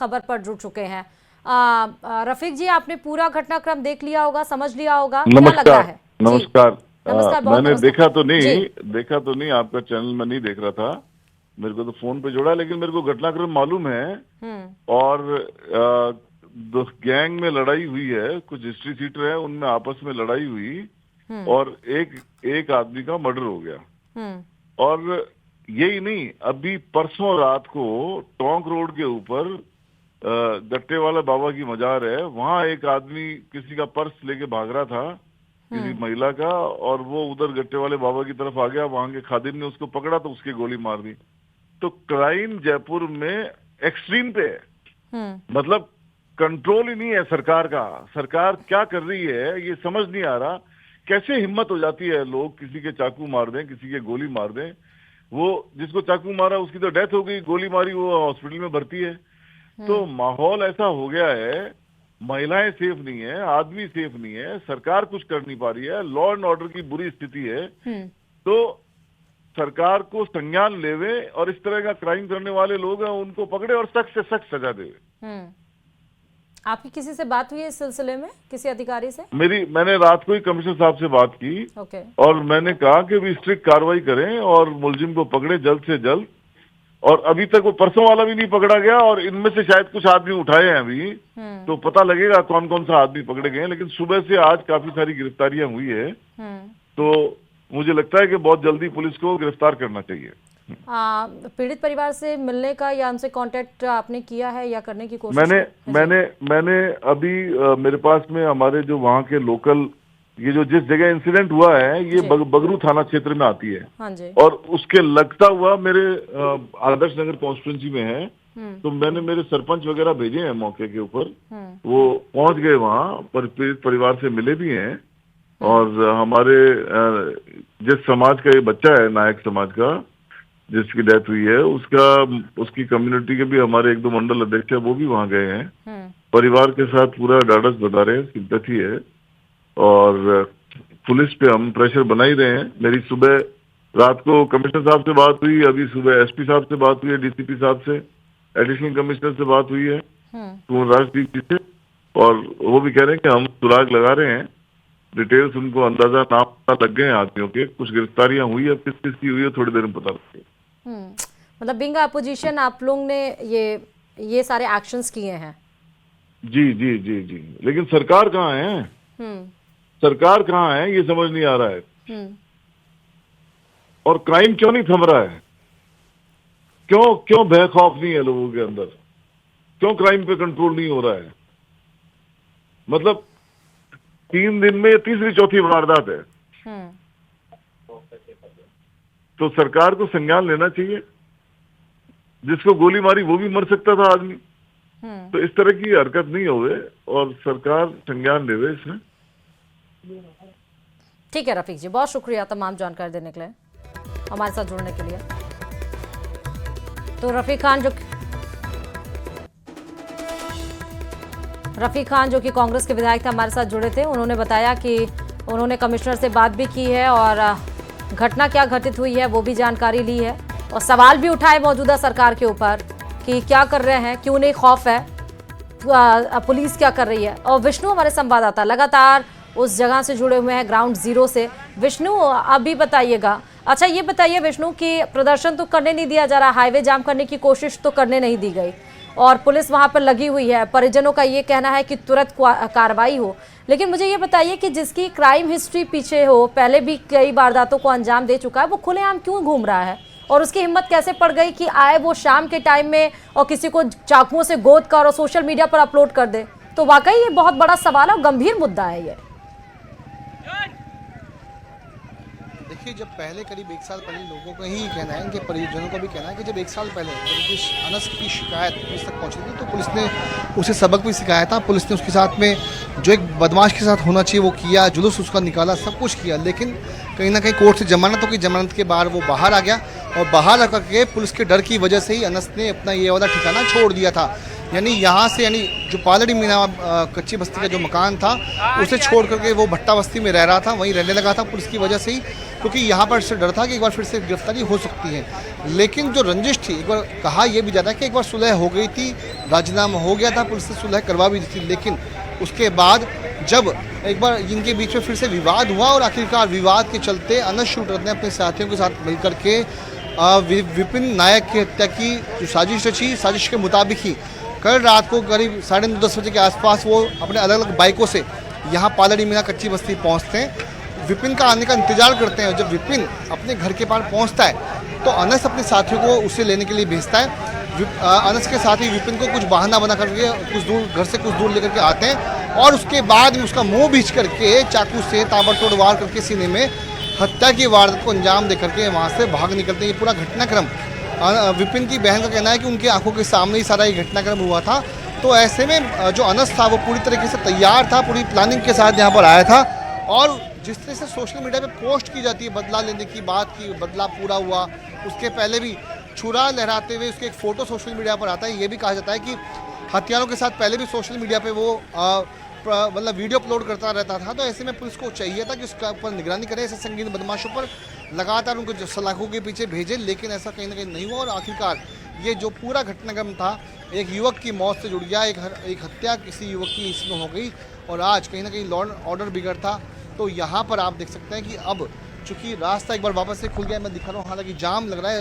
खबर पर जुड़ चुके हैं। रफीक जी, आपने पूरा घटनाक्रम देख लिया होगा, समझ लिया होगा, क्या लग रहा है? नमस्कार। नमस्कार, बहुत मैंने नमस्कार। देखा तो नहीं, आपका चैनल में नहीं देख रहा था, मेरे को तो फोन पे जोड़ा, लेकिन मेरे को घटनाक्रम मालूम है। और दो गैंग में लड़ाई हुई है, कुछ हिस्ट्री सीटर है, उनमें आपस में लड़ाई हुई और एक आदमी का मर्डर हो गया। और यही नहीं, अभी परसों रात को टोंक रोड के ऊपर गट्टे वाला बाबा की मजार है, वहां एक आदमी किसी का पर्स लेके भाग रहा था, किसी महिला का, और वो उधर गट्टे वाले बाबा की तरफ आ गया, वहां के खादिम ने उसको पकड़ा तो उसकी गोली मार दी। तो क्राइम जयपुर में एक्सट्रीम पे है। मतलब कंट्रोल ही नहीं है सरकार का। सरकार क्या कर रही है ये समझ नहीं आ रहा। कैसे हिम्मत हो जाती है, लोग किसी के चाकू मार दें, किसी के गोली मार दें। वो जिसको चाकू मारा उसकी तो डेथ हो गई, गोली मारी वो हॉस्पिटल में भर्ती है। तो माहौल ऐसा हो गया है, महिलाएं सेफ नहीं है, आदमी सेफ नहीं है, सरकार कुछ कर नहीं पा रही है, लॉ एंड ऑर्डर की बुरी स्थिति है। तो सरकार को संज्ञान लेवे और इस तरह का क्राइम करने वाले लोग हैं उनको पकड़े और सख्त से सख्त सजा देवे। आपकी किसी से बात हुई है इस सिलसिले में, किसी अधिकारी से? मैंने रात को ही कमिश्नर साहब से बात की। और मैंने कहा कि भी स्ट्रिक्ट कार्रवाई करें और मुलजिम को पकड़े जल्द से जल्द। और अभी तक वो परसों वाला भी नहीं पकड़ा गया, और इनमें से शायद कुछ आदमी उठाए हैं अभी, तो पता लगेगा कौन कौन सा आदमी पकड़े गए हैं। लेकिन सुबह से आज काफी सारी गिरफ्तारियां हुई है, तो मुझे लगता है कि बहुत जल्दी पुलिस को गिरफ्तार करना चाहिए। पीड़ित परिवार से मिलने का या उनसे कांटेक्ट आपने किया है या करने की कोशिश? मैंने अभी मेरे पास में हमारे जो वहाँ के लोकल, ये जो जिस जगह इंसिडेंट हुआ है ये बगरू थाना क्षेत्र में आती है। हाँ जी। और उसके लगता हुआ मेरे आदर्श नगर कॉन्स्टिट्यूंसी में है। तो मैंने मेरे सरपंच वगैरह भेजे हैं मौके के ऊपर, वो पहुंच गए वहाँ, पीड़ित परिवार से मिले भी हैं। और हमारे जिस समाज का ये बच्चा है, नायक समाज का, जिसकी डेथ हुई है, उसकी कम्युनिटी के भी हमारे एक दो मंडल अध्यक्ष है, वो भी वहाँ गए हैं। परिवार के साथ पूरा ढाढ़स बता रहे हैं, सिंपैथी है। और पुलिस पे हम प्रेशर बना ही रहे हैं। मेरी सुबह रात को कमिश्नर साहब से बात हुई, अभी सुबह एसपी साहब से बात हुई है, डीसीपी साहब से, एडिशनल कमिश्नर से बात हुई है, राजदीप जी से। और वो भी कह रहे हैं कि हम सुराग लगा रहे हैं, डिटेल्स उनको अंदाजा नाम लग गए हैं आदमियों के, कुछ गिरफ्तारियां हुई है, किस किस की हुई है थोड़ी देर में पता लगेगा। मतलब बिंग अपोजिशन आप लोग ने ये सारे एक्शंस किए हैं? जी जी जी जी। लेकिन सरकार कहाँ है? सरकार कहाँ है ये समझ नहीं आ रहा है। और क्राइम क्यों नहीं थम रहा है? क्यों भय खौफ नहीं है लोगों के अंदर? क्यों क्राइम पे कंट्रोल नहीं हो रहा है? मतलब 3 दिन में तीसरी चौथी वारदात है। तो सरकार को संज्ञान लेना चाहिए। जिसको गोली मारी वो भी मर सकता था आदमी। तो इस तरह की हरकत नहीं होवे और सरकार संज्ञान लेवे इसमें। ठीक है रफीक जी, बहुत शुक्रिया तमाम जानकारी देने के लिए, हमारे साथ जुड़ने के लिए। तो रफीक खान जो कि कांग्रेस के विधायक थे, हमारे साथ जुड़े थे। उन्होंने बताया कि उन्होंने कमिश्नर से बात भी की है और घटना क्या घटित हुई है वो भी जानकारी ली है, और सवाल भी उठाए मौजूदा सरकार के ऊपर कि क्या कर रहे हैं, क्यों नहीं खौफ है, पुलिस क्या कर रही है। और विष्णु हमारे संवाददाता लगातार उस जगह से जुड़े हुए हैं, ग्राउंड जीरो से। विष्णु, अभी बताइएगा। अच्छा ये बताइए विष्णु कि प्रदर्शन तो करने नहीं दिया जा रहा, हाईवे जाम करने की कोशिश तो करने नहीं दी गई और पुलिस वहां पर लगी हुई है, परिजनों का ये कहना है कि तुरंत कार्रवाई हो। लेकिन मुझे ये बताइए कि जिसकी क्राइम हिस्ट्री पीछे हो, पहले भी कई वारदातों को अंजाम दे चुका है, वो खुलेआम क्यों घूम रहा है और उसकी हिम्मत कैसे पड़ गई कि आए वो शाम के टाइम में और किसी को चाकुओं से गोद कर और सोशल मीडिया पर अपलोड कर दे? तो वाकई ये बहुत बड़ा सवाल है और गंभीर मुद्दा है ये। देखिए, जब पहले करीब 1 साल पहले लोगों का ही कहना है, इनके परिजनों का भी कहना है कि जब 1 साल पहले जब अनस की शिकायत पुलिस तक पहुंची थी तो पुलिस ने उसे सबक भी सिखाया था। पुलिस ने उसके साथ में जो एक बदमाश के साथ होना चाहिए वो किया, जुलूस उसका निकाला, सब कुछ किया। लेकिन कहीं ना कहीं कोर्ट से जमानत हो गई, जमानत के बाद वो बाहर आ गया और बाहर आकर के पुलिस के डर की वजह से ही अनस ने अपना ये वाला ठिकाना छोड़ दिया था। यानी यहाँ से, यानी जो पालड़ी मीना कच्ची बस्ती का जो मकान था उसे छोड़ करके वो भट्टा बस्ती में रह रहा था, वहीं रहने लगा था। पुलिस की वजह से ही क्योंकि यहाँ पर से डर था कि एक बार फिर से गिरफ्तारी हो सकती है। लेकिन जो रंजिश थी, एक बार कहा यह भी जाता है कि एक बार सुलह हो गई थी, राजीनामा हो गया था, पुलिस ने सुलह करवा भी दी थी, लेकिन उसके बाद जब एक बार इनके बीच में फिर से विवाद हुआ और आखिरकार विवाद के चलते अनस शूटर ने अपने साथियों के साथ मिलकर के विपिन नायक की हत्या की जो साजिश रची, साजिश के मुताबिक ही कल रात को करीब 9:30-10 बजे के आसपास वो अपने अलग अलग बाइकों से यहाँ पालड़ी मीना कच्ची बस्ती पहुँचते हैं, विपिन का आने का इंतजार करते हैं। जब विपिन अपने घर के पास पहुँचता है तो अनस अपने साथियों को उसे लेने के लिए भेजता है। अनस के साथ ही विपिन को कुछ बहाना बना करके कुछ दूर घर से कुछ दूर लेकर के आते हैं और उसके बाद में उसका मुंह भींच करके चाकू से ताबड़तोड़ वार करके सीने में हत्या की वारदात को अंजाम दे करके वहाँ से भाग निकलते हैं। ये पूरा घटनाक्रम विपिन की बहन का कहना है कि उनकी आंखों के सामने ही सारा ये घटनाक्रम हुआ था। तो ऐसे में जो अनस था वो पूरी तरीके से तैयार था, पूरी प्लानिंग के साथ यहाँ पर आया था और जिस तरह से सोशल मीडिया पे पोस्ट की जाती है बदला लेने की बात की, बदला पूरा हुआ, उसके पहले भी छुरा लहराते हुए उसके एक फ़ोटो सोशल मीडिया पर आता है। ये भी कहा जाता है कि हथियारों के साथ पहले भी सोशल मीडिया पे वो मतलब वीडियो अपलोड करता रहता था। तो ऐसे में पुलिस को चाहिए था कि उसका ऊपर निगरानी करे, ऐसे संगीन बदमाशों पर लगातार उनको सलाखों के पीछे भेजे, लेकिन ऐसा कहीं ना कहीं नहीं हुआ और आखिरकार ये जो पूरा घटनाक्रम था एक युवक की मौत से जुड़ गया, एक हत्या किसी युवक की इसमें हो गई और आज कहीं ना कहीं लॉ एंड ऑर्डर बिगड़ था। तो यहाँ पर आप देख सकते हैं कि अब चूंकि रास्ता एक बार वापस से खुल गया, मैं दिखा रहा हूँ, हालांकि जाम लग रहा है।